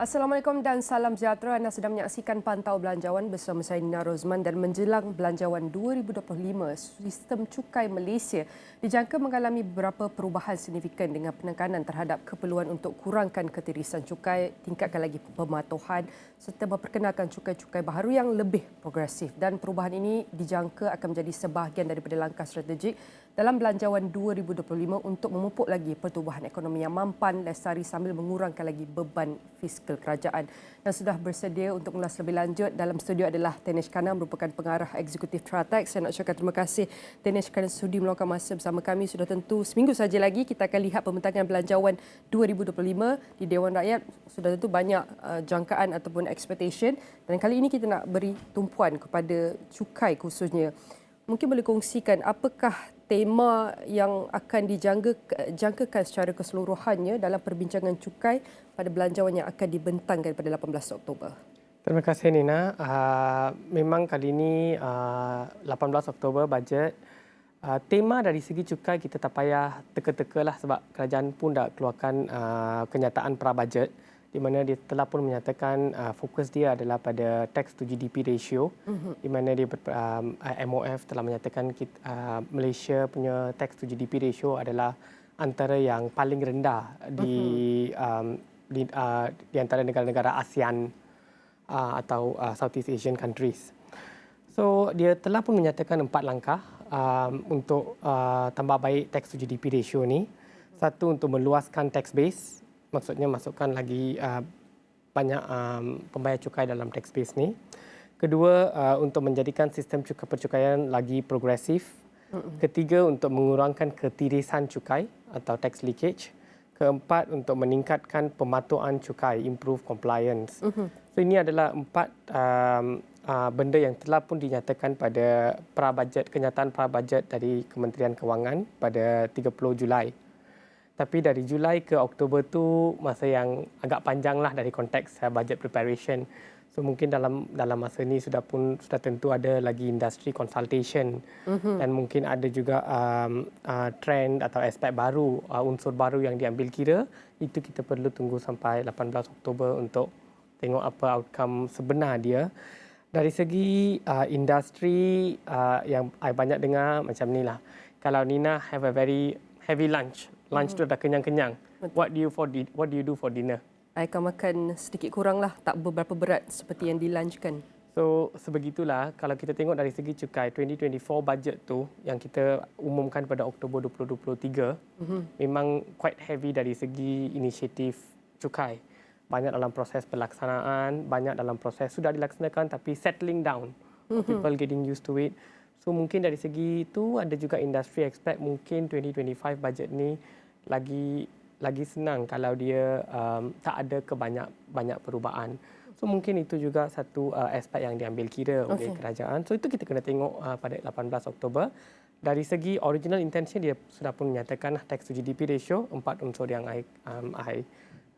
Assalamualaikum dan salam sejahtera. Anda sedang menyaksikan Pantau Belanjawan bersama saya Nina Rozman dan menjelang Belanjawan 2025, sistem cukai Malaysia dijangka mengalami beberapa perubahan signifikan dengan penekanan terhadap keperluan untuk kurangkan ketirisan cukai, tingkatkan lagi pematuhan serta memperkenalkan cukai-cukai baharu yang lebih progresif. Dan perubahan ini dijangka akan menjadi sebahagian daripada langkah strategik dalam Belanjawan 2025 untuk memupuk lagi pertumbuhan ekonomi yang mampan, lestari sambil mengurangkan lagi beban fiskal kerajaan. Dan sudah bersedia untuk mengulas lebih lanjut dalam studio adalah Tanesh Khanna, merupakan pengarah eksekutif Tratex. Saya nak ucapkan terima kasih Tanesh kerana sudi meluangkan masa bersama kami. Sudah tentu seminggu saja lagi kita akan lihat pembentangan Belanjawan 2025 di Dewan Rakyat. Sudah tentu banyak jangkaan ataupun expectation, dan kali ini kita nak beri tumpuan kepada cukai khususnya. Mungkin boleh kongsikan apakah tema yang akan dijangkakan secara keseluruhannya dalam perbincangan cukai pada belanjawan yang akan dibentangkan pada 18 Oktober. Terima kasih Nina. Memang kali ini 18 Oktober bajet. Tema dari segi cukai kita tak payah teka-teka lah sebab kerajaan pun dah keluarkan kenyataan pra-bajet di mana dia telah pun menyatakan fokus dia adalah pada tax to GDP ratio, di mana dia MOF telah menyatakan Malaysia punya tax to GDP ratio adalah antara yang paling rendah di antara negara-negara ASEAN atau Southeast Asian countries. So dia telah pun menyatakan 4 langkah untuk tambah baik tax to GDP ratio ni. Satu, untuk meluaskan tax base. Maksudnya masukkan lagi banyak pembayar cukai dalam tax base ni. Kedua, untuk menjadikan sistem percukaian lagi progresif. Ketiga, untuk mengurangkan ketirisan cukai atau tax leakage. Keempat, untuk meningkatkan pematuhan cukai, improve compliance. So ini adalah 4 benda yang telah pun dinyatakan pada kenyataan pra-bajet dari Kementerian Kewangan pada 30 Julai. Tapi dari Julai ke Oktober tu masa yang agak panjang lah dari konteks budget preparation. So mungkin dalam masa ni sudah tentu ada lagi industry consultation dan mungkin ada juga trend atau aspek baru, unsur baru yang diambil kira. Itu kita perlu tunggu sampai 18 Oktober untuk tengok apa outcome sebenar dia. Dari segi industri yang I banyak dengar macam ni lah. Kalau Nina have a very heavy lunch tu dah kenyang-kenyang. What do you do for dinner? I akan makan sedikit kurang lah, tak berapa berat seperti yang di lunch kan. So sebegitulah kalau kita tengok dari segi cukai 2024 budget tu yang kita umumkan pada Oktober 2023 memang quite heavy dari segi inisiatif cukai. Banyak dalam proses pelaksanaan, banyak dalam proses sudah dilaksanakan tapi settling down. People getting used to it. So mungkin dari segi itu ada juga industri expect mungkin 2025 budget ni lagi senang kalau dia tak ada banyak perubahan. So mungkin itu juga satu aspek yang diambil kira oleh kerajaan. So itu kita kena tengok pada 18 Oktober. Dari segi original intention dia sudah pun menyatakan tax to GDP ratio 4 unsur yang I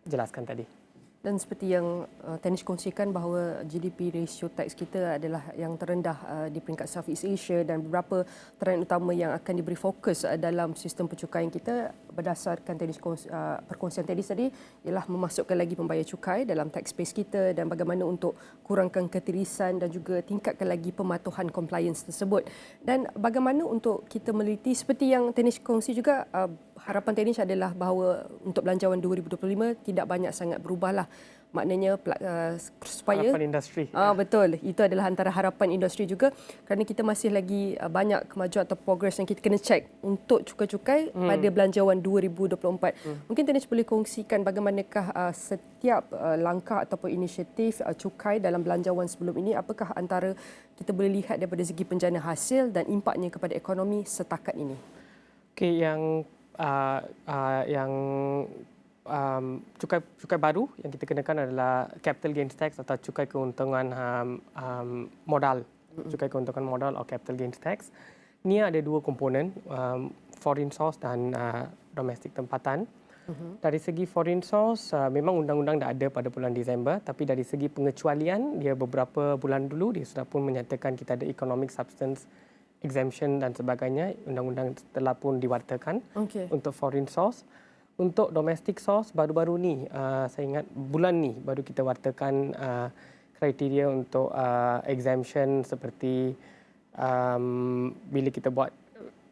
jelaskan tadi. Dan seperti yang Tanesh kongsikan bahawa GDP ratio tax kita adalah yang terendah di peringkat Southeast Asia, dan beberapa trend utama yang akan diberi fokus dalam sistem percukaian kita berdasarkan perkongsian Tanesh tadi ialah memasukkan lagi pembayar cukai dalam tax base kita dan bagaimana untuk kurangkan ketirisan dan juga tingkatkan lagi pematuhan compliance tersebut. Dan bagaimana untuk kita meneliti seperti yang Tanesh kongsi juga, harapan Tanesh adalah bahawa untuk Belanjawan 2025 tidak banyak sangat berubahlah. Maknanya supaya harapan industri. Betul, itu adalah antara harapan industri juga, kerana kita masih lagi banyak kemajuan atau progress yang kita kena check untuk cukai-cukai pada Belanjawan 2024. Mungkin Tanesh boleh kongsikan bagaimanakah setiap langkah ataupun inisiatif cukai dalam belanjawan sebelum ini, apakah antara kita boleh lihat daripada segi penjana hasil dan impaknya kepada ekonomi setakat ini. Okey, cukai baru yang kita kenakan adalah capital gains tax atau cukai keuntungan modal. Cukai keuntungan modal atau capital gains tax. Ini ada dua komponen, foreign source dan domestik tempatan. Dari segi foreign source, memang undang-undang dah ada pada bulan Disember, tapi dari segi pengecualian, dia beberapa bulan dulu dia sudah pun menyatakan kita ada economic substance exemption dan sebagainya. Undang-undang telah pun diwartakan untuk foreign source. Untuk domestic source baru-baru ni, saya ingat bulan ni baru kita wartakan kriteria untuk exemption seperti bila kita buat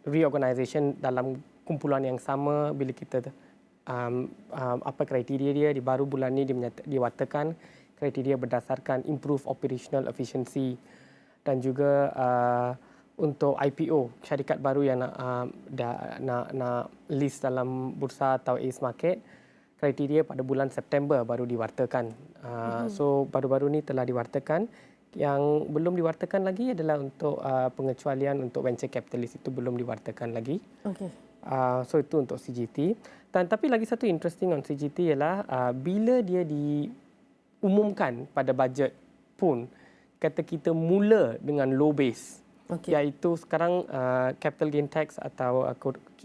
reorganisation dalam kumpulan yang sama, bila kita apa kriteria dia di baru bulan ni diwartakan kriteria berdasarkan improve operational efficiency dan juga untuk IPO syarikat baru yang nak list dalam bursa atau ACE market, kriteria pada bulan September baru diwartakan. So baru-baru ni telah diwartakan. Yang belum diwartakan lagi adalah untuk pengecualian untuk venture capitalist, itu belum diwartakan lagi. Okey. So itu untuk CGT. Dan tapi lagi satu interesting on CGT ialah bila dia diumumkan pada bajet pun, kata kita mula dengan low base. Okey. Iaitu sekarang capital gain tax atau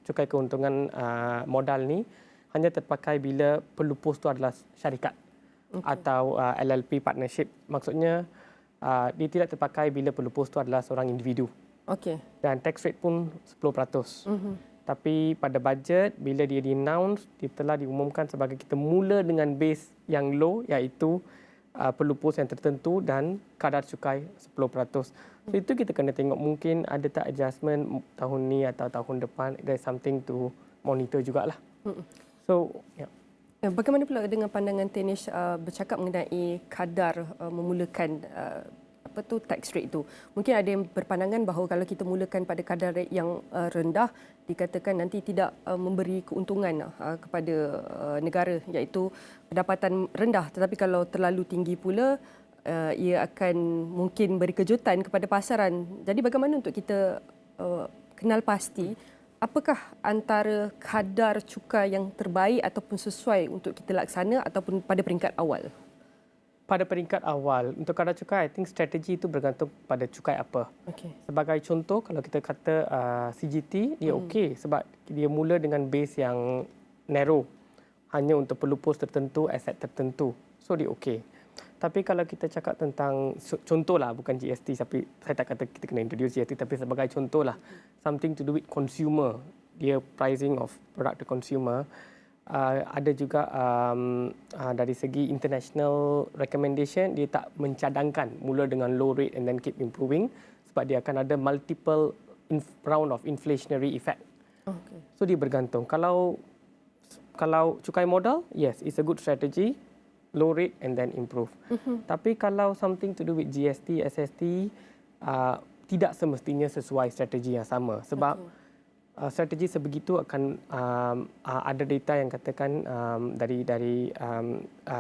cukai keuntungan modal ni hanya terpakai bila pelupus tu adalah syarikat atau LLP partnership. Maksudnya dia tidak terpakai bila pelupus tu adalah seorang individu. Okey. Dan tax rate pun 10%. Tapi pada bajet bila dia di-announce, dia telah diumumkan sebagai kita mula dengan base yang low iaitu pelupus yang tertentu dan kadar cukai 10%. So itu kita kena tengok mungkin ada tak adjustment tahun ni atau tahun depan. There's something to monitor jugalah. So, yeah. Bagaimana pula dengan pandangan Tenish bercakap mengenai kadar memulakan tax rate itu? Mungkin ada yang berpandangan bahawa kalau kita mulakan pada kadar rate yang rendah, dikatakan nanti tidak memberi keuntungan kepada negara, iaitu pendapatan rendah. Tetapi kalau terlalu tinggi pula, ia akan mungkin beri kejutan kepada pasaran. Jadi bagaimana untuk kita kenal pasti apakah antara kadar cukai yang terbaik ataupun sesuai untuk kita laksana ataupun pada peringkat awal? Pada peringkat awal, untuk kadar cukai, I think strategi itu bergantung pada cukai apa. Okay. Sebagai contoh, kalau kita kata CGT, dia okey sebab dia mula dengan base yang narrow. Hanya untuk pelupus tertentu, aset tertentu. So, dia okey. Tapi kalau kita cakap tentang, contohlah bukan GST, tapi saya tak kata kita kena introduce GST, tapi sebagai contohlah, something to do with consumer, dia pricing of product to consumer, ada juga dari segi international recommendation, dia tak mencadangkan mula dengan low rate and then keep improving, sebab dia akan ada multiple round of inflationary effect. Okay. So dia bergantung. Kalau cukai modal, yes, it's a good strategy. Low rate and then improve. Tapi kalau something to do with GST, SST, tidak semestinya sesuai strategi yang sama. Sebab strategi sebegitu akan ada data yang katakan dari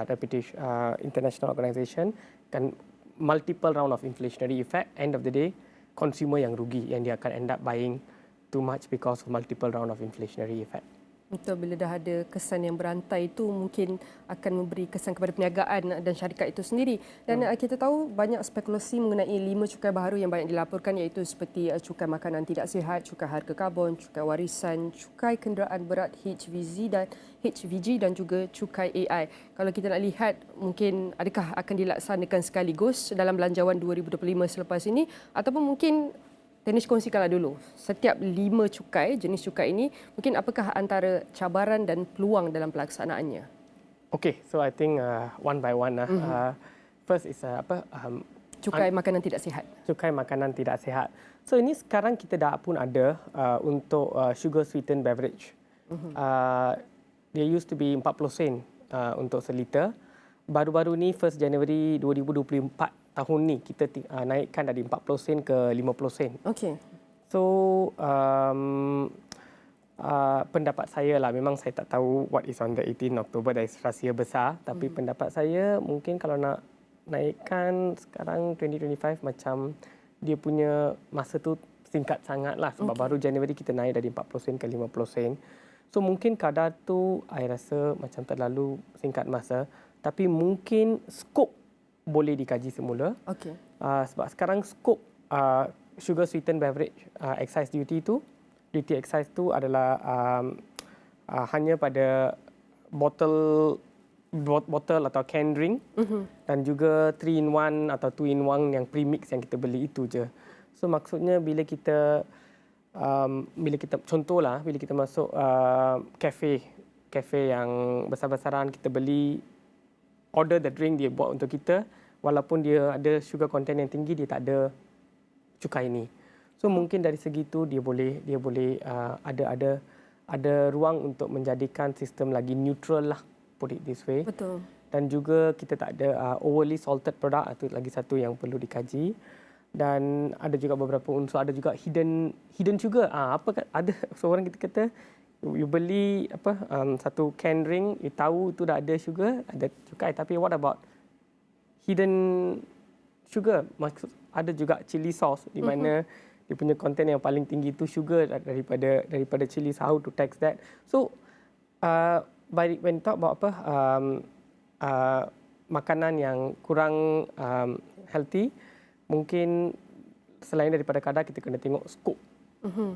reputation international organisation kan multiple round of inflationary effect. End of the day, consumer yang rugi, yang dia akan end up buying too much because of multiple round of inflationary effect. Betul, bila dah ada kesan yang berantai itu mungkin akan memberi kesan kepada perniagaan dan syarikat itu sendiri. Dan kita tahu banyak spekulasi mengenai 5 cukai baru yang banyak dilaporkan, iaitu seperti cukai makanan tidak sihat, cukai harga karbon, cukai warisan, cukai kenderaan berat HVG dan juga cukai AI. Kalau kita nak lihat mungkin adakah akan dilaksanakan sekaligus dalam belanjawan 2025 selepas ini, ataupun mungkin Tenish kongsikanlah dulu, setiap 5 cukai, jenis cukai ini, mungkin apakah antara cabaran dan peluang dalam pelaksanaannya? Okay, so I think one by one. First is cukai makanan tidak sihat. Cukai makanan tidak sihat. So ini sekarang kita dah pun ada untuk sugar sweetened beverage. Dia used to be 40 sen untuk seliter. Baru-baru ni 1 Januari 2024 tahun ni kita naikkan dari 40 sen ke 50 sen. Okey. So pendapat saya lah, memang saya tak tahu what is on the 18 October, dari rahsia besar, tapi pendapat saya mungkin kalau nak naikkan sekarang 2025 macam dia punya masa tu singkat sangat lah, sebab baru Januari kita naik dari 40 sen ke 50 sen. So mungkin kadar tu saya rasa macam terlalu singkat masa, tapi mungkin skop boleh dikaji semula. Okey. Sebab sekarang skop sugar sweetened beverage excise duty excise tu adalah hanya pada botol atau can drink dan juga 3-in-1 atau 2-in-1 yang premix yang kita beli itu je. So maksudnya bila kita contohlah bila kita masuk kafe kafe yang besar-besaran, kita beli, order the drink dia buat untuk kita, walaupun dia ada sugar content yang tinggi, dia tak ada cukai ni. So mungkin dari segi tu dia boleh ada ruang untuk menjadikan sistem lagi neutral lah, put it this way. Betul. Dan juga kita tak ada overly salted product, itu lagi satu yang perlu dikaji. Dan ada juga beberapa unsur, ada juga hidden sugar. Ada seorang kita kata you beli satu can drink, you tahu itu dah ada sugar, ada cukai, tapi what about hidden sugar? Maksud ada juga chili sauce di mana dia punya konten yang paling tinggi itu sugar daripada chili. So how to tax that? So when talk about makanan yang kurang healthy, mungkin selain daripada kadar, kita kena tengok skop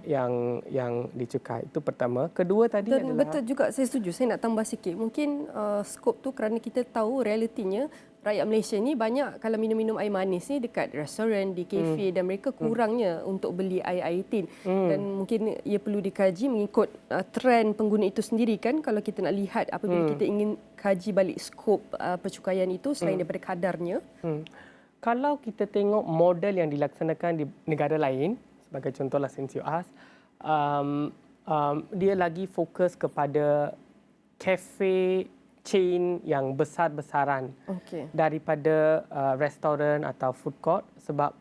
yang dicukai. Itu pertama. Kedua tadi Dan adalah... betul juga, saya setuju. Saya nak tambah sikit. Mungkin skop tu kerana kita tahu realitinya rakyat Malaysia ni banyak kalau minum-minum air manis ni dekat restoran, di kafe dan mereka kurangnya untuk beli air tin. Dan mungkin ia perlu dikaji mengikut trend pengguna itu sendiri kan. Kalau kita nak lihat apabila kita ingin kaji balik skop percukaian itu selain daripada kadarnya. Kalau kita tengok model yang dilaksanakan di negara lain, sebagai contohlah since you ask, dia lagi fokus kepada kafe chain yang besar-besaran daripada restoran atau food court. Sebab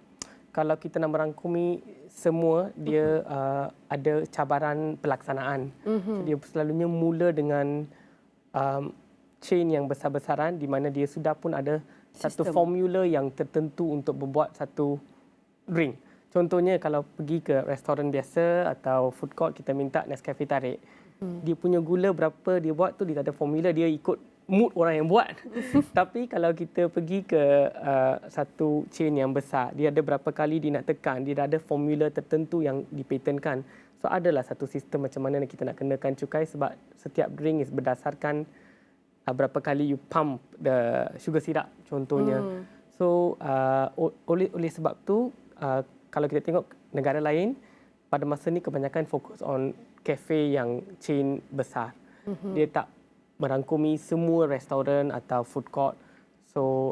kalau kita nak merangkumi semua, dia ada cabaran pelaksanaan. Dia selalunya mula dengan chain yang besar-besaran di mana dia sudah pun ada satu formula yang tertentu untuk membuat satu drink. Contohnya kalau pergi ke restoran biasa atau food court, kita minta Nescafe tarik. Dia punya gula berapa dia buat tu, dia tak ada formula, dia ikut mood orang yang buat. Tapi kalau kita pergi ke satu chain yang besar, dia ada berapa kali dia nak tekan, dia dah ada formula tertentu yang dipatenkan. So adalah satu sistem macam mana kita nak kenakan cukai, sebab setiap drink is berdasarkan berapa kali you pump the sugar syrup contohnya. So oleh sebab tu kalau kita tengok negara lain pada masa ni kebanyakan fokus on kafe yang chain besar. Dia tak merangkumi semua restoran atau food court. So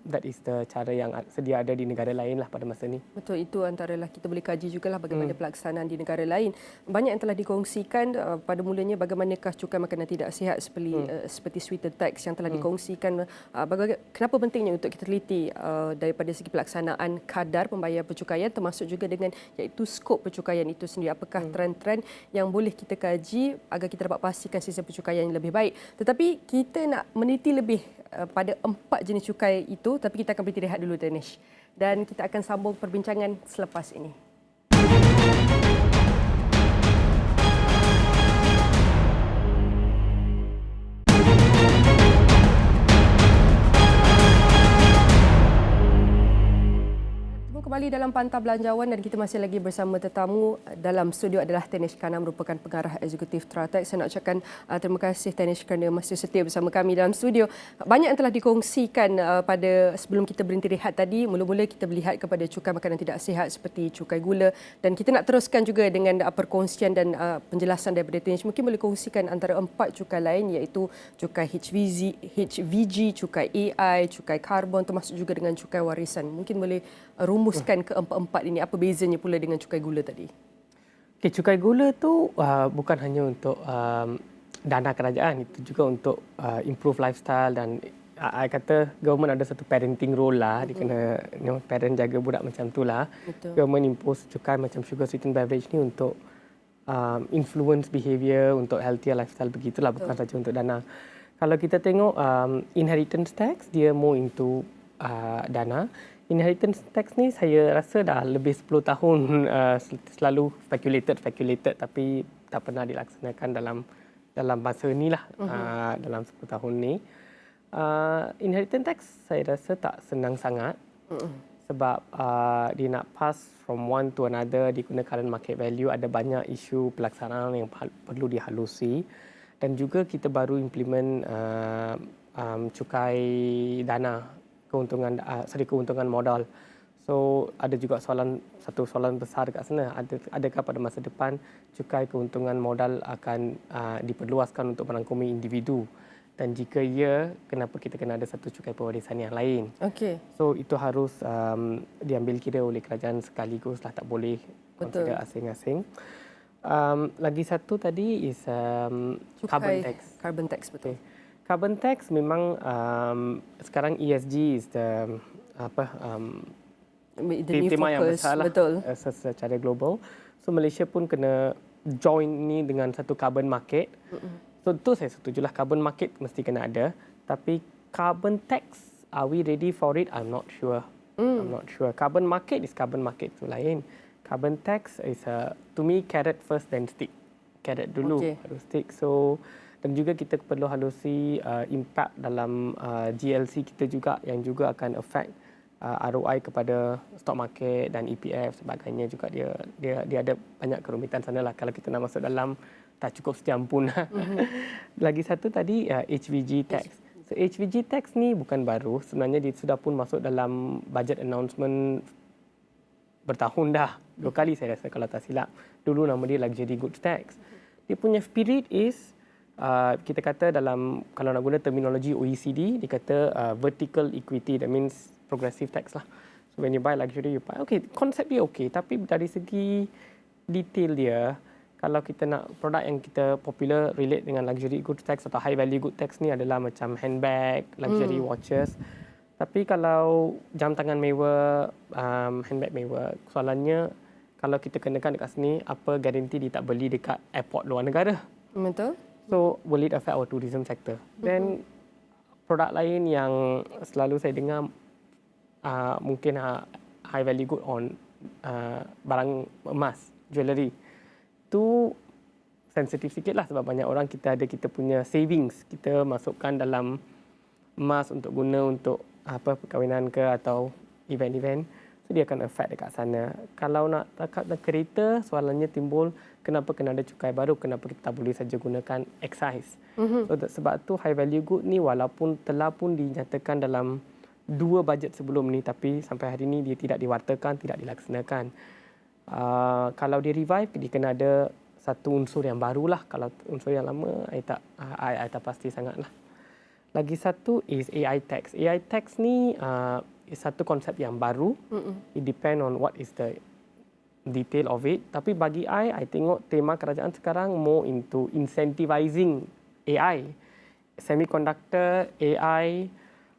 that is the cara yang sedia ada di negara lain lah pada masa ni. Betul, itu antaralah kita boleh kaji jugalah bagaimana pelaksanaan di negara lain. Banyak yang telah dikongsikan pada mulanya bagaimanakah cukai makanan tidak sihat seperti sweeter tax yang telah dikongsikan. Kenapa pentingnya untuk kita teliti daripada segi pelaksanaan kadar pembayar percukaian termasuk juga dengan iaitu skop percukaian itu sendiri. Apakah trend-trend yang boleh kita kaji agar kita dapat pastikan sistem percukaian yang lebih baik. Tetapi kita nak meneliti lebih pada 4 jenis cukai itu, tapi kita akan berhenti rehat dulu, Danish. Dan kita akan sambung perbincangan selepas ini. Kembali dalam Pantau Belanjawan dan kita masih lagi bersama tetamu dalam studio adalah Danish Khanna, merupakan pengarah eksekutif Tratex. Saya nak ucapkan terima kasih Danish kerana masih setia bersama kami dalam studio. Banyak yang telah dikongsikan pada sebelum kita berhenti rehat tadi. Mula-mula kita melihat kepada cukai makanan tidak sihat seperti cukai gula, dan kita nak teruskan juga dengan perkongsian dan penjelasan daripada Danish. Mungkin boleh kongsikan antara 4 cukai lain iaitu cukai HVG, cukai AI, cukai karbon, termasuk juga dengan cukai warisan. Mungkin boleh rumuskan keempat-empat ini, apa bezanya pula dengan cukai gula tadi? Okay, cukai gula tu bukan hanya untuk dana kerajaan, itu juga untuk improve lifestyle. Dan I kata government ada satu parenting role lah. Dia kena parent jaga budak macam tu lah. Government impose cukai macam sugar sweetened beverage ni untuk influence behaviour, untuk healthier lifestyle, begitulah, bukan saja untuk dana. Kalau kita tengok inheritance tax, dia more into dana. Inheritance tax ni saya rasa dah lebih 10 tahun selalu speculated tapi tak pernah dilaksanakan dalam masa inilah, dalam 10 tahun ni. Inheritance tax saya rasa tak senang sangat sebab dia nak pass from one to another, dia guna current market value, ada banyak isu pelaksanaan yang perlu dihalusi, dan juga kita baru implement cukai dana, keuntungan modal. So ada juga satu soalan besar kat sana, adakah pada masa depan cukai keuntungan modal akan diperluaskan untuk merangkumi individu, dan jika ya, kenapa kita kena ada satu cukai pewarisan yang lain. Okey. So itu harus diambil kira oleh kerajaan sekaligus lah, tak boleh consider asing-asing. Lagi satu tadi is carbon tax. Carbon tax, betul. Okay. Carbon tax memang sekarang ESG is the The new tema yang focus, besar lah betul. secara global. So Malaysia pun kena join ni dengan satu carbon market. So itu saya setujulah, carbon market mesti kena ada. Tapi carbon tax, are we ready for it? I'm not sure. I'm not sure. Carbon market is carbon market tu lain. Carbon tax is to me carrot first then stick. Carrot dulu baru stick. So dan juga kita perlu halusi impact dalam GLC kita juga, yang juga akan affect ROI kepada stock market dan EPF sebagainya juga. Dia ada banyak kerumitan sana lah kalau kita nak masuk dalam, tak cukup sejam pun. Lagi satu tadi HVG tax. So HVG tax ni bukan baru, sebenarnya dia sudah pun masuk dalam budget announcement bertahun dah. 2 kali saya rasa kalau tak silap. Dulu nama dia luxury goods tax. Dia punya spirit is kita kata dalam, kalau nak guna terminologi OECD, dia kata vertical equity, that means progressive tax lah. So when you buy luxury, you buy. Okay, konsep dia okay, tapi dari segi detail dia, kalau kita nak produk yang kita popular relate dengan luxury goods tax atau high value good tax ni adalah macam handbag, luxury watches. Tapi kalau jam tangan mewah, handbag mewah, soalannya kalau kita kenakan dekat sini, apa garanti dia tak beli dekat airport luar negara? Betul. So will it affect our tourism sector? Then produk lain yang selalu saya dengar mungkin high value good on barang emas, jewellery. Tu sensitif sikit lah sebab banyak orang kita punya savings, kita masukkan dalam emas untuk guna untuk perkahwinan ke atau event-event. So dia akan affect dekat sana. Kalau nak takat kereta, soalannya timbul, kenapa kena ada cukai baru, kenapa kita tak boleh saja gunakan excise. So sebab tu high value good ni walaupun telah pun dinyatakan dalam 2 bajet sebelum ni, tapi sampai hari ni dia tidak diwartakan, tidak dilaksanakan. Kalau dia revive, dia kena ada satu unsur yang barulah. Kalau unsur yang lama, I tak pasti sangatlah. Lagi satu is AI tax. AI tax ni is satu konsep yang baru. It depend on what is the detail of it. Tapi bagi I tengok tema kerajaan sekarang more into incentivizing AI. Semiconductor, AI,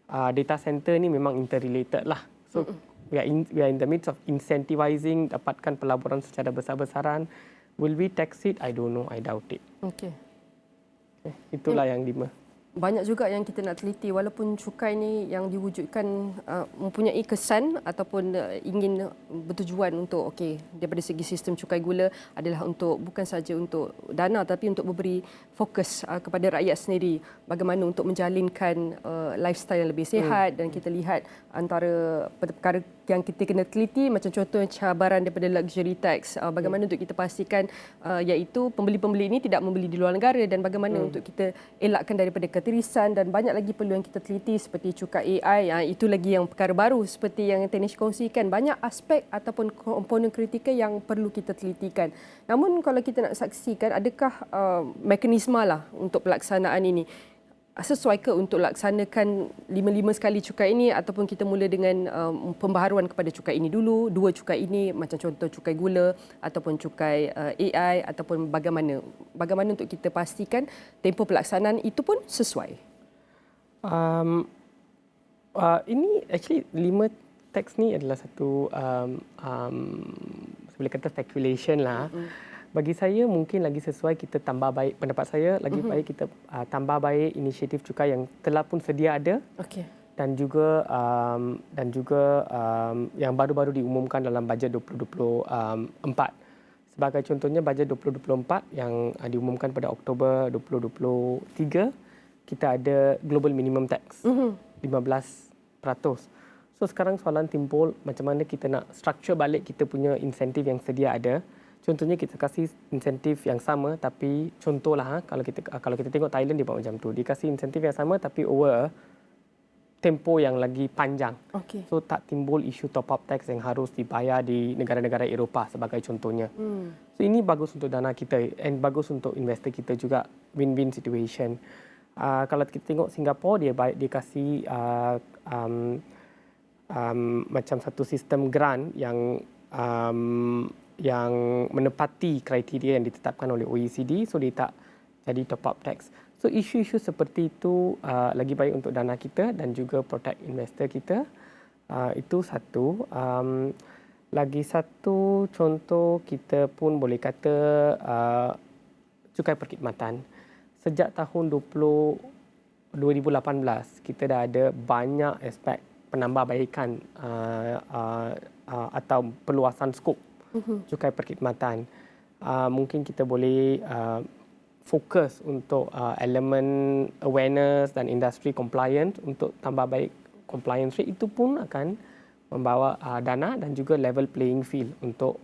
data center ni memang interrelated lah. So we are in the midst of incentivizing, dapatkan pelaburan secara besar-besaran. Will we tax it? I don't know. I doubt it. Okey. Itulah yang 5. Banyak juga yang kita nak teliti, walaupun cukai ni yang diwujudkan mempunyai kesan ataupun ingin bertujuan untuk daripada segi sistem cukai gula adalah untuk bukan saja untuk dana tapi untuk memberi fokus kepada rakyat sendiri, bagaimana untuk menjalinkan lifestyle yang lebih sihat. Dan kita lihat antara perkara yang kita kena teliti, macam contohnya cabaran daripada luxury tax, bagaimana untuk kita pastikan iaitu pembeli-pembeli ini tidak membeli di luar negara, dan bagaimana untuk kita elakkan daripada ketirisan, dan banyak lagi perlu yang kita teliti seperti cukai AI. Itu lagi yang perkara baru seperti yang Tanish kongsikan. Banyak aspek ataupun komponen kritikal yang perlu kita telitikan. Namun kalau kita nak saksikan, adakah mekanisme lah untuk pelaksanaan ini? Sesuai ke untuk laksanakan 5 sekali cukai ini, ataupun kita mula dengan pembaharuan kepada cukai ini dulu, 2 cukai ini, macam contoh cukai gula ataupun cukai AI, ataupun bagaimana untuk kita pastikan tempoh pelaksanaan itu pun sesuai? Ini actually 5 tax ni adalah satu boleh kata speculation lah. Bagi saya mungkin lagi sesuai kita tambah baik, pendapat saya lagi baik kita tambah baik inisiatif cukai yang telah pun sedia ada. Dan juga yang baru-baru diumumkan dalam bajet 2024. Sebagai contohnya bajet 2024 yang diumumkan pada Oktober 2023, kita ada global minimum tax 15%. So sekarang soalan timbul, macam mana kita nak structure balik kita punya insentif yang sedia ada. Contohnya kita kasih insentif yang sama, tapi contohlah kalau kita tengok Thailand dia buat macam tu. Dia kasih insentif yang sama tapi over tempoh yang lagi panjang. Okey. So tak timbul isu top up tax yang harus dibayar di negara-negara Eropah sebagai contohnya. So ini bagus untuk dana kita and bagus untuk investor kita juga, win-win situation. Kalau kita tengok Singapura, dia kasih macam satu sistem grant yang menepati kriteria yang ditetapkan oleh OECD, so dia tak jadi top up tax. So isu-isu seperti itu lagi baik untuk dana kita dan juga protect investor kita. Itu satu. Lagi satu contoh kita pun boleh kata cukai perkhidmatan. Sejak tahun 2018 kita dah ada banyak aspek penambahbaikan atau perluasan skop cukai perkhidmatan. Mungkin kita boleh fokus untuk elemen awareness dan industri compliance untuk tambah baik compliance rate, itu pun akan membawa dana dan juga level playing field untuk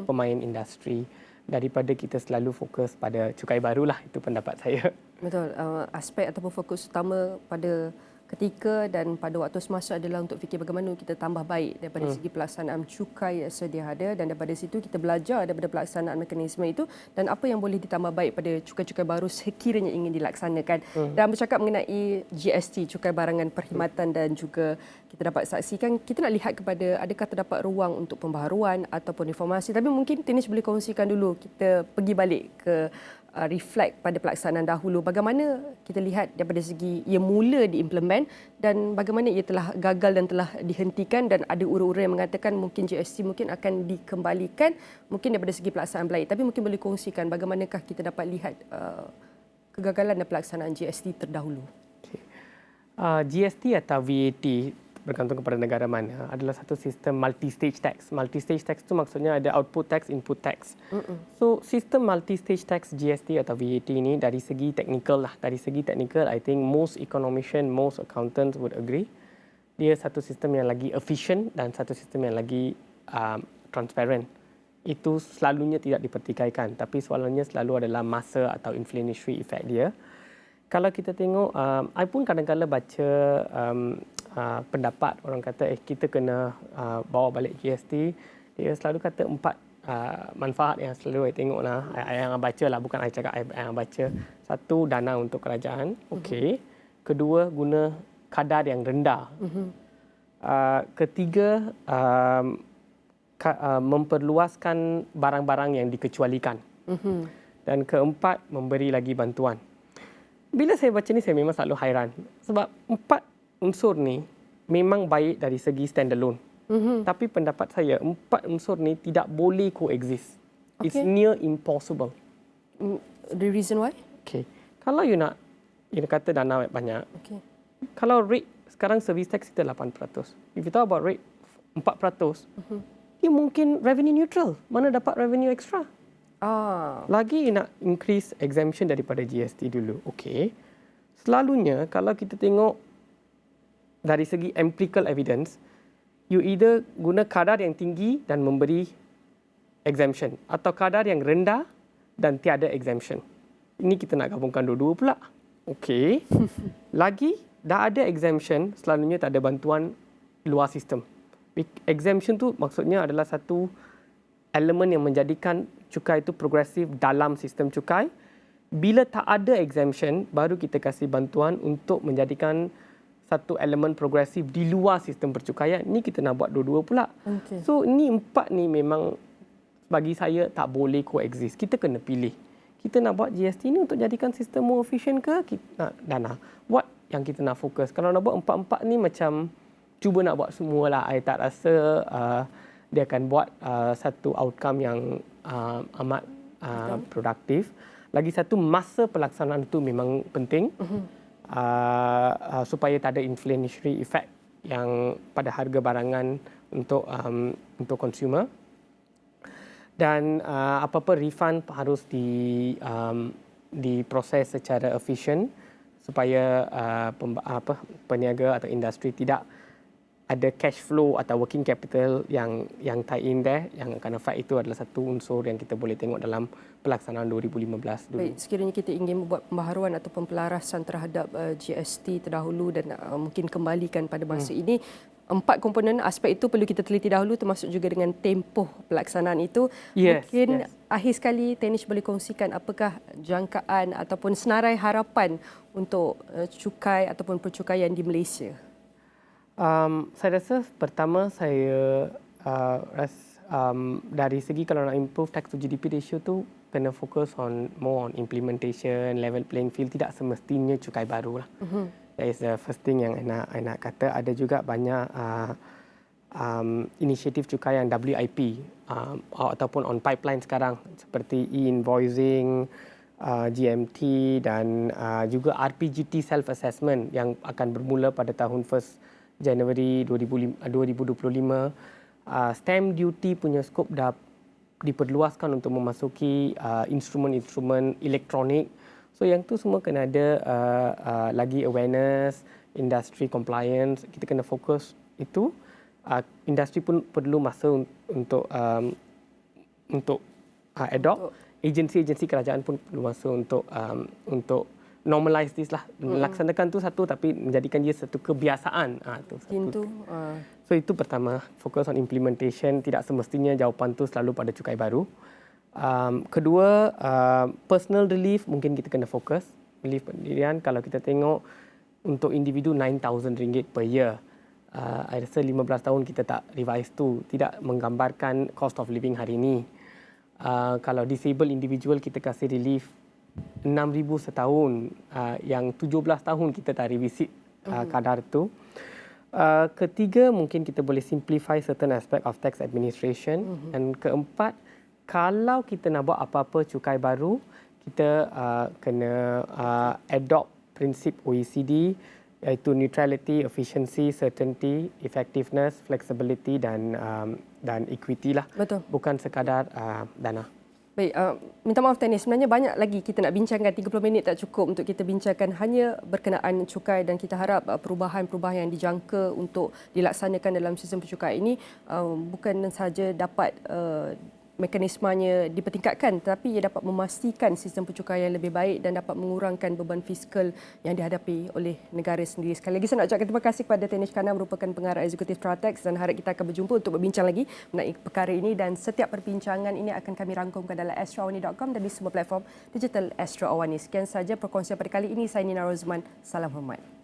pemain industri daripada kita selalu fokus pada cukai barulah. Itu pendapat saya. Betul. Aspek ataupun fokus utama pada ketika dan pada waktu semasa adalah untuk fikir bagaimana kita tambah baik daripada segi pelaksanaan cukai yang sedia ada, dan daripada situ kita belajar daripada pelaksanaan mekanisme itu dan apa yang boleh ditambah baik pada cukai-cukai baru sekiranya ingin dilaksanakan. Dan bercakap mengenai GST, cukai barangan perkhidmatan, dan juga kita dapat saksikan, kita nak lihat kepada adakah terdapat ruang untuk pembaharuan ataupun reformasi. Tapi mungkin Tinish boleh kongsikan dulu, kita pergi balik ke reflect pada pelaksanaan dahulu. Bagaimana kita lihat daripada segi ia mula diimplement dan bagaimana ia telah gagal dan telah dihentikan, dan ada urus-urus yang mengatakan mungkin GST mungkin akan dikembalikan mungkin daripada segi pelaksanaan baik. Tapi mungkin boleh kongsikan bagaimanakah kita dapat lihat kegagalan dan pelaksanaan GST terdahulu. GST atau VAT bergantung kepada negara mana adalah satu sistem multi-stage tax. Multi-stage tax itu maksudnya ada output tax, input tax. So sistem multi-stage tax GST atau VAT ini dari segi teknikal lah. Dari segi teknikal, I think most economician, most accountants would agree. Dia satu sistem yang lagi efficient dan satu sistem yang lagi transparent. Itu selalunya tidak dipertikaikan. Tapi soalannya selalu adalah masa atau inflationary effect dia. Kalau kita tengok, I pun kadang-kadang baca pendapat orang kata kita kena bawa balik GST. Dia selalu kata 4 manfaat yang selalu saya tengok lah. Yang baca lah, bukan saya cakap, yang baca. Satu, dana untuk kerajaan. Okey. Kedua, guna kadar yang rendah. Ketiga, memperluaskan barang-barang yang dikecualikan. Dan keempat, memberi lagi bantuan. Bila saya baca ni, saya memang selalu hairan. Sebab 4 unsur ni memang baik dari segi standalone. Tapi pendapat saya, 4 unsur ni tidak boleh coexist. It's near impossible. The reason why? Okay. Kalau you kata dana banyak. Okay. Kalau rate sekarang service tax kita 8%. If you talk about rate 4%, dia mungkin revenue neutral. Mana dapat revenue extra? Lagi nak increase exemption daripada GST dulu. Okey. Selalunya kalau kita tengok dari segi empirical evidence, you either guna kadar yang tinggi dan memberi exemption atau kadar yang rendah dan tiada exemption. Ini kita nak gabungkan dua-dua pula. Okey. Lagi dah ada exemption, selalunya tak ada bantuan luar sistem. Exemption tu maksudnya adalah satu elemen yang menjadikan cukai itu progresif dalam sistem cukai. Bila tak ada exemption, baru kita kasih bantuan untuk menjadikan satu elemen progresif di luar sistem percukaian. Ini kita nak buat dua-dua pula. Okay. So, ni 4 ni memang bagi saya tak boleh coexist. Kita kena pilih. Kita nak buat GST ni untuk jadikan sistem more efficient ke kita nak dana? What yang kita nak fokus? Kalau nak buat 4-4 ni macam cuba nak buat semualah. I tak rasa dia akan buat satu outcome yang amat produktif. Lagi satu, masa pelaksanaan itu memang penting supaya tak ada inflationary effect yang pada harga barangan untuk consumer. Dan apa-apa refund harus diproses secara efisien supaya peniaga atau industri tidak ada cash flow atau working capital yang tie in there, yang akan affect itu adalah satu unsur yang kita boleh tengok dalam pelaksanaan 2015 dulu. Baik, sekiranya kita ingin membuat pembaharuan ataupun pelarasan terhadap GST terdahulu dan mungkin kembalikan pada masa ini, 4 komponen aspek itu perlu kita teliti dahulu, termasuk juga dengan tempoh pelaksanaan itu. Mungkin akhir sekali Tanish boleh kongsikan apakah jangkaan ataupun senarai harapan untuk cukai ataupun percukaian di Malaysia? Saya rasa pertama saya dari segi kalau nak improve tax to GDP ratio tu kena fokus more on implementation, level playing field, tidak semestinya cukai baru lah. That is the first thing yang I nak kata. Ada juga banyak inisiatif cukai yang WIP ataupun on pipeline sekarang seperti e-invoicing, GMT dan juga RPGT self-assessment yang akan bermula pada tahun 1 Januari 2025. Stamp duty punya skop dah diperluaskan untuk memasuki instrumen-instrumen elektronik. So yang tu semua kena ada lagi awareness, industry compliance. Kita kena fokus itu. Industri pun perlu masa untuk adopt. Agensi-agensi kerajaan pun perlu masa untuk normalize this lah. Laksanakan tu satu tapi menjadikan dia satu kebiasaan. So itu pertama, fokus on implementation. Tidak semestinya jawapan tu selalu pada cukai baru. Kedua, personal relief mungkin kita kena fokus. Relief pendirian, kalau kita tengok untuk individu RM9,000 per year. I rasa 15 tahun kita tak revise tu. Tidak menggambarkan cost of living hari ini. Kalau disabled individual kita kasih relief RM6,000 setahun, yang 17 tahun kita tak revisit kadar itu. Ketiga, mungkin kita boleh simplify certain aspect of tax administration. Dan keempat, kalau kita nak buat apa-apa cukai baru, kita kena adopt prinsip OECD, iaitu neutrality, efficiency, certainty, effectiveness, flexibility dan equity lah. Betul. Bukan sekadar dana. Baik, minta maaf Tanish, sebenarnya banyak lagi kita nak bincangkan, 30 minit tak cukup untuk kita bincangkan hanya berkenaan cukai, dan kita harap perubahan-perubahan yang dijangka untuk dilaksanakan dalam sistem pencukai ini bukan sahaja dapat mekanismenya dipertingkatkan, tetapi ia dapat memastikan sistem pencukaian lebih baik dan dapat mengurangkan beban fiskal yang dihadapi oleh negara sendiri. Sekali lagi saya nak ucapkan terima kasih kepada Tanish Khana, merupakan pengarah eksekutif Pratex, dan harap kita akan berjumpa untuk berbincang lagi mengenai perkara ini, dan setiap perbincangan ini akan kami rangkumkan dalam astroawani.com dan di semua platform digital Astro Awani. Sekian saja perkongsian pada kali ini. Saya Nina Rozman. Salam hormat.